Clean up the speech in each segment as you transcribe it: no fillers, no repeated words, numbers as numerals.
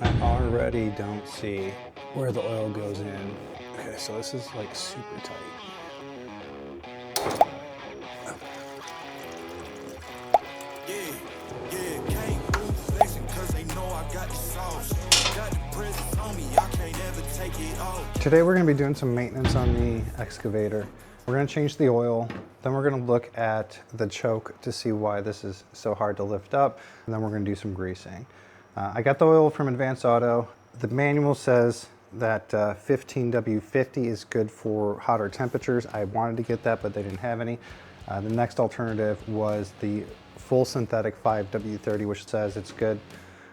I already don't see where the oil goes in. Okay, so this is like super tight. Today we're going to be doing some maintenance on the excavator. We're going to change the oil, then we're going to look at the choke to see why this is so hard to lift up, and then we're going to do some greasing. I got the oil from Advanced Auto. The manual says that 15W50 is good for hotter temperatures. I wanted to get that, but they didn't have any. The next alternative was the full synthetic 5W30, which says it's good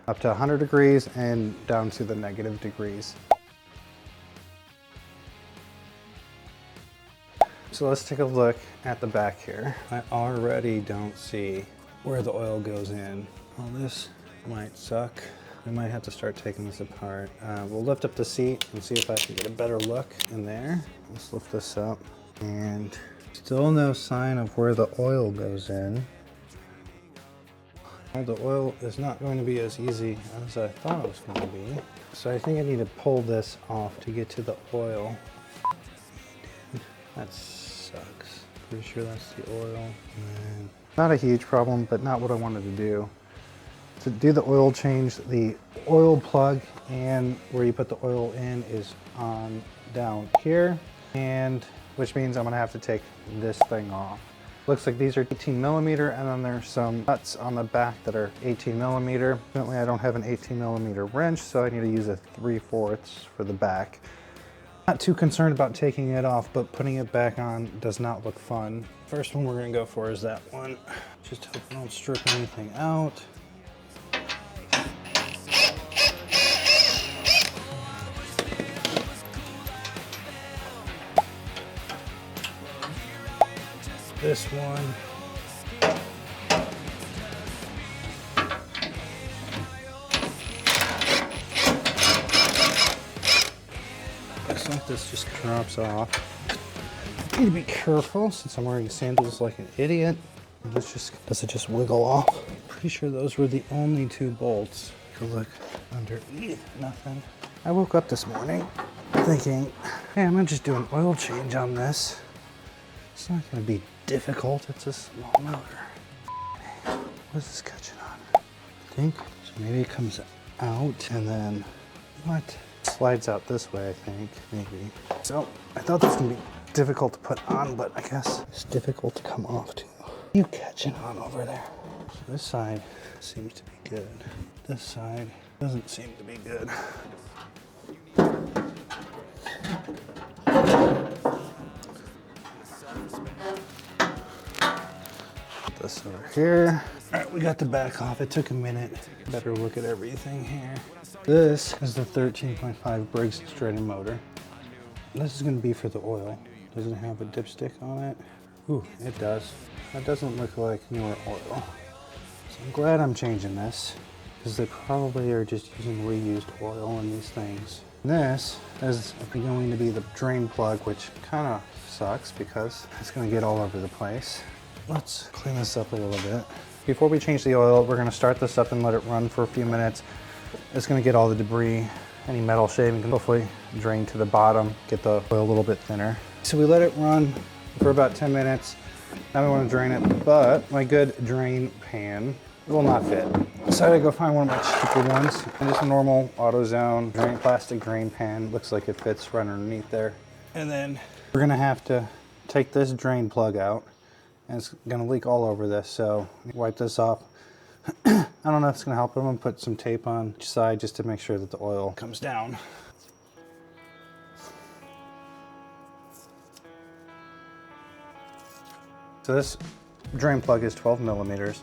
up to 100 degrees and down to the negative degrees. So let's take a look at the back here. I already don't see where the oil goes in. Well, this might suck. We might have to start taking this apart. We'll lift up the seat and see if I can get a better look in there. Let's lift this up. And still no sign of where the oil goes in. Well, the oil is not going to be as easy as I thought it was going to be. So I think I need to pull this off to get to the oil. That sucks. Pretty sure that's the oil. And not a huge problem, but not what I wanted to do. To do the oil change, the oil plug and where you put the oil in is on down here, and which means I'm gonna have to take this thing off. Looks like these are 18 millimeter, and then there's some nuts on the back that are 18 millimeter. Apparently I don't have an 18 millimeter wrench, so I need to use a 3/4 for the back. Not too concerned about taking it off, but putting it back on does not look fun. First one we're gonna go for is that one. Just hope I don't strip anything out. This one. Looks like this just drops off. I need to be careful since I'm wearing sandals like an idiot. Does it just wiggle off? Pretty sure those were the only two bolts. Take a look underneath, nothing. I woke up this morning thinking, hey, I'm gonna just do an oil change on this. It's not gonna be difficult, it's a small motor. What is this catching on? I think, so maybe it comes out and then, what? Slides out this way, I think, maybe. So, I thought this was gonna be difficult to put on, but I guess it's difficult to come off too. You catching on over there? So this side seems to be good. This side doesn't seem to be good. Put this over here. All right, we got the back off. It took a minute. Better look at everything here. This is the 13.5 Briggs Stratton motor. This is going to be for the oil. Does it have a dipstick on it? Ooh, it does. That doesn't look like newer oil. So I'm glad I'm changing this, because they probably are just using reused oil in these things. This is going to be the drain plug, which kind of sucks because it's going to get all over the place. Let's clean this up a little bit. Before we change the oil, we're going to start this up and let it run for a few minutes. It's going to get all the debris, any metal shaving can hopefully drain to the bottom, get the oil a little bit thinner. So we let it run for about 10 minutes. Now we want to drain it, but my good drain pan will not fit. So I had to go find one of my cheaper ones. And just a normal AutoZone plastic drain pan. Looks like it fits right underneath there. And then we're going to have to take this drain plug out. And it's going to leak all over this, so wipe this off. I don't know if it's going to help. I'm going to put some tape on each side just to make sure that the oil comes down. So this drain plug is 12 millimeters.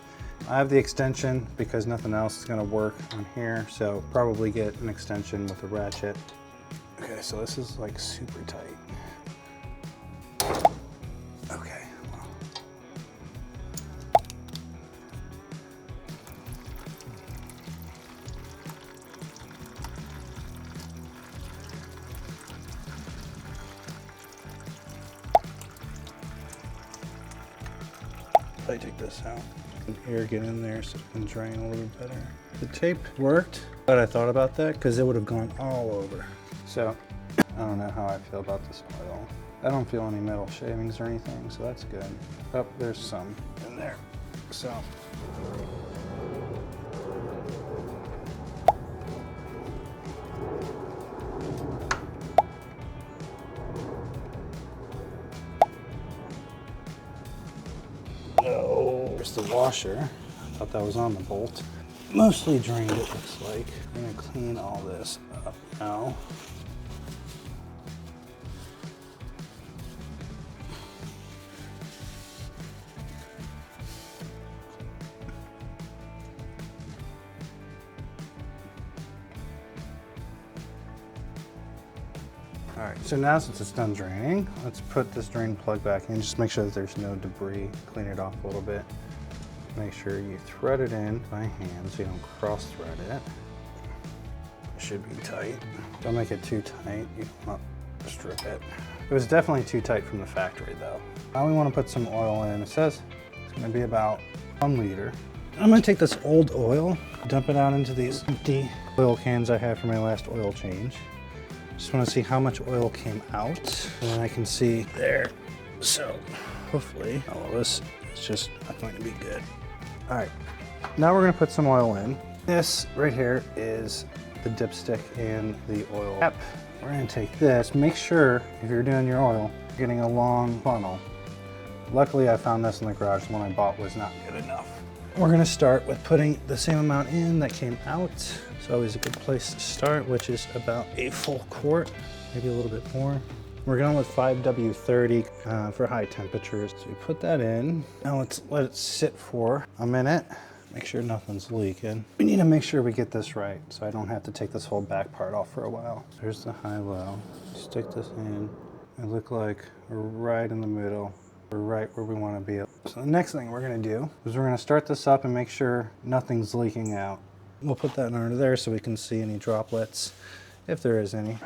I have the extension because nothing else is going to work on here, so probably get an extension with a ratchet. Okay, so this is like super tight. Okay. I take this out. Air get in there so it can drain a little better. The tape worked. But I thought about that because it would have gone all over. So I don't know how I feel about this oil. I don't feel any metal shavings or anything, so that's good. Oh, there's some in there. So. No, there's the washer. I thought that was on the bolt. Mostly drained, it looks like. I'm gonna clean all this up now. All right, so now since it's done draining, let's put this drain plug back in. Just make sure that there's no debris. Clean it off a little bit. Make sure you thread it in by hand so you don't cross thread it. It should be tight. Don't make it too tight. You don't want to strip it. It was definitely too tight from the factory though. Now we want to put some oil in. It says it's going to be about 1 liter. I'm going to take this old oil, dump it out into these empty oil cans I have for my last oil change. Just want to see how much oil came out, and then I can see there. So hopefully all of this is just not going to be good. All right, now we're going to put some oil in. This right here is the dipstick and the oil cap. We're going to take this. Make sure if you're doing your oil, you're getting a long funnel. Luckily, I found this in the garage. The one I bought was not good enough. We're going to start with putting the same amount in that came out. It's always a good place to start, which is about a full quart, maybe a little bit more. We're going with 5W30 for high temperatures. So we put that in. Now let's let it sit for a minute. Make sure nothing's leaking. We need to make sure we get this right so I don't have to take this whole back part off for a while. There's the high-low. Stick this in. It look like we're right in the middle. We're right where we want to be. So the next thing we're going to do is we're going to start this up and make sure nothing's leaking out. We'll put that under there so we can see any droplets, if there is any.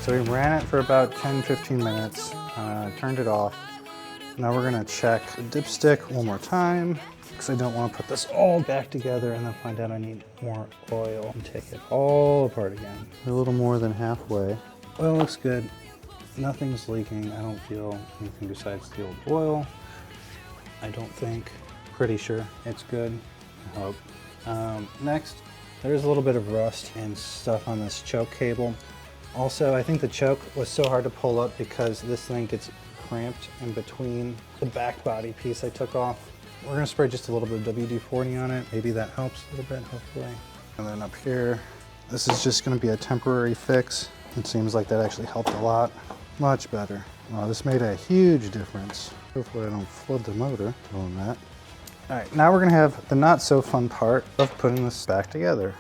So we ran it for about 10-15 minutes, turned it off. Now we're gonna check the dipstick one more time because I don't want to put this all back together and then find out I need more oil and take it all apart again. We're a little more than halfway. Oil looks good. Nothing's leaking. I don't feel anything besides the old oil. I don't think. Pretty sure it's good. I hope. Next, there's a little bit of rust and stuff on this choke cable. Also, I think the choke was so hard to pull up because this thing gets cramped in between the back body piece I took off. We're gonna spray just a little bit of WD-40 on it. Maybe that helps a little bit, hopefully. And then up here, this is just gonna be a temporary fix. It seems like that actually helped a lot. Much better. Wow, this made a huge difference. Hopefully I don't flood the motor doing that. All right, now we're gonna have the not so fun part of putting this back together.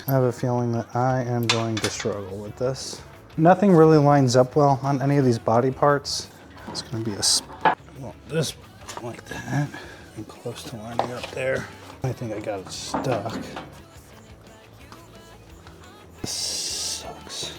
I have a feeling that I am going to struggle with this. Nothing really lines up well on any of these body parts. It's going to be this like that, and close to lining up there. I think I got it stuck. This sucks.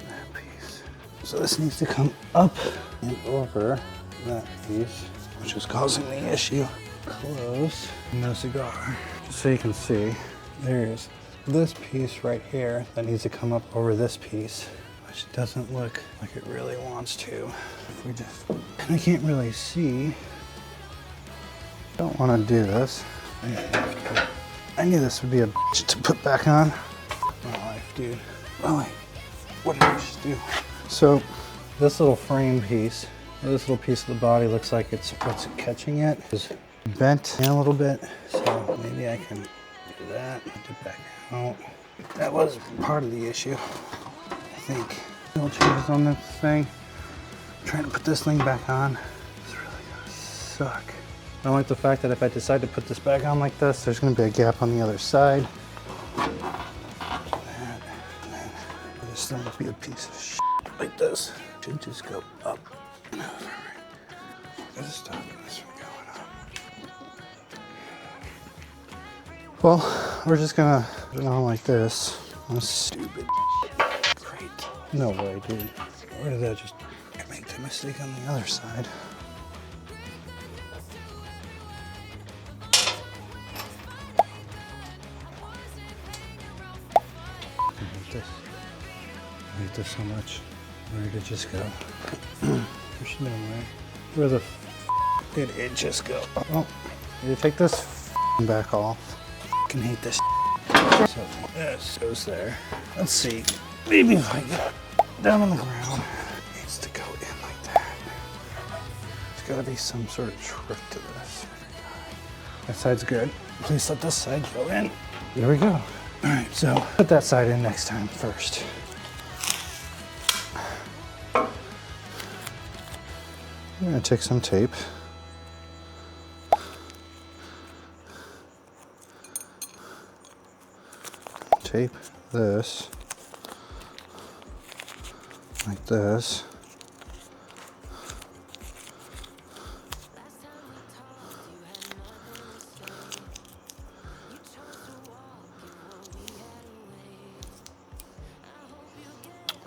That piece. So this needs to come up and over that piece, which is causing the issue. Close. No cigar. Just so you can see, there's this piece right here that needs to come up over this piece, which doesn't look like it really wants to. If we just, and I can't really see. Don't want to do this. I knew this would be a bitch to put back on. My life, dude. Oh wait, what did I just do? So this little frame piece, this little piece of the body looks like it's what's catching it. It's bent in a little bit, so maybe I can do that. Put it back out. That was part of the issue, I think. Oil changes on this thing. Trying to put this thing back on. It's really gonna suck. I don't like the fact that if I decide to put this back on like this, there's gonna be a gap on the other side. This thing would be a piece of shit like this. Should just go up and over. is stopping this from going up? Well, we're just gonna put it on like this. Oh, stupid. Great. No way, dude. Or did I just make the mistake on the other side? I hate this. I hate this so much. Where did it just go? There should be no way. Where the f did it just go? Oh, you take this back off. I fucking hate this. So this goes there. Let's see. Maybe if I get it down on the ground, it needs to go in like that. There's got to be some sort of trick to this. That side's good. Please let this side go in. There we go. All right, so put that side in next time first. I'm gonna take some tape. Tape this like this.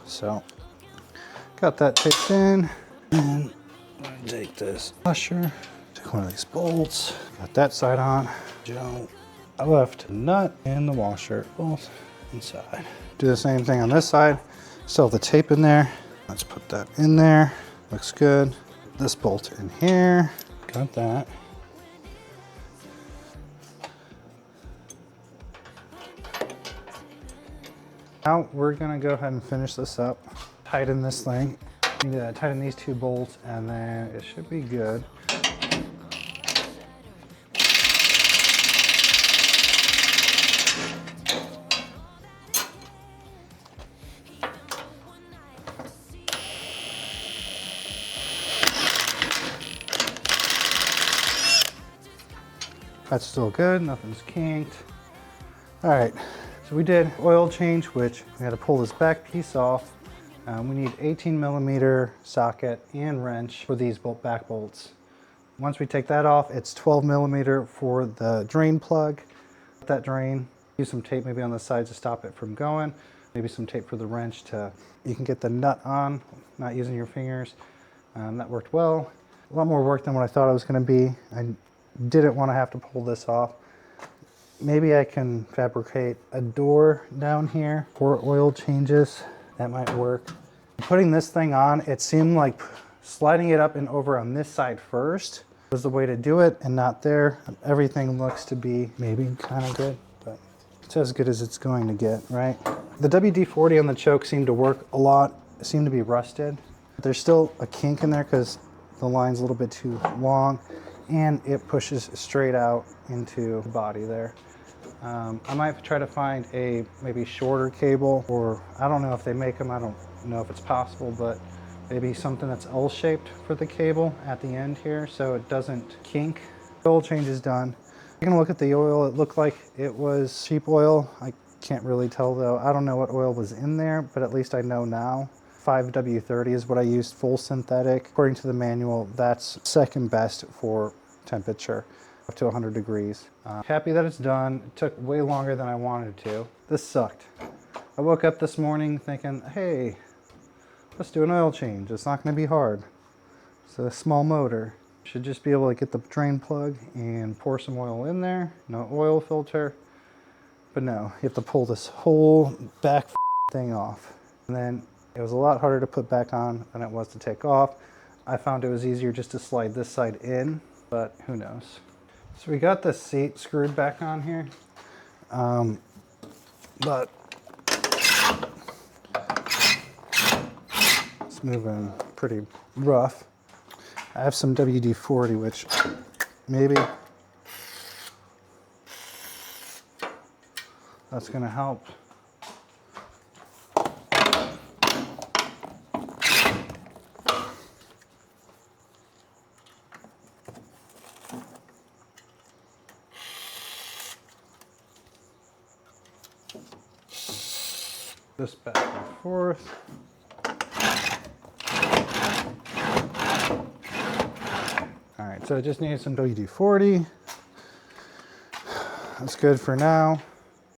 So, got that taped in, and I'm gonna take this washer, take one of these bolts, got that side on. I left the nut and the washer both inside. Do the same thing on this side. Still have the tape in there. Let's put that in there. Looks good. This bolt in here. Got that. Now we're gonna go ahead and finish this up. Tighten this thing. Need to tighten these two bolts and then it should be good. That's still good, nothing's kinked. All right, so we did oil change, which we had to pull this back piece off. We need 18mm socket and wrench for these back bolts. Once we take that off, it's 12mm for the drain plug. That drain, use some tape maybe on the sides to stop it from going. Maybe some tape for the wrench you can get the nut on, not using your fingers. That worked well. A lot more work than what I thought it was gonna be. I didn't want to have to pull this off. Maybe I can fabricate a door down here for oil changes. That might work. Putting this thing on, it seemed like sliding it up and over on this side first was the way to do it and not there. Everything looks to be maybe kind of good, but it's as good as it's going to get, right? The WD-40 on the choke seemed to work a lot. It seemed to be rusted. There's still a kink in there because the line's a little bit too long and it pushes straight out into the body there. I might try to find a maybe shorter cable, or I don't know if they make them, I don't know if it's possible, but maybe something that's L-shaped for the cable at the end here so it doesn't kink. The oil change is done. Taking a look at the oil, it looked like it was cheap oil. I can't really tell though. I don't know what oil was in there, but at least I know now. 5W30 is what I used, full synthetic. According to the manual, that's second best for temperature, up to 100 degrees. Happy that it's done. It took way longer than I wanted to. This sucked. I woke up this morning thinking, hey, let's do an oil change. It's not gonna be hard. It's a small motor. Should just be able to get the drain plug and pour some oil in there. No oil filter. But no, you have to pull this whole back thing off. And then it was a lot harder to put back on than it was to take off. I found it was easier just to slide this side in, but who knows. So we got the seat screwed back on here, but it's moving pretty rough. I have some WD-40, which maybe that's gonna help. This back and forth. All right, so it just needs some WD-40. That's good for now.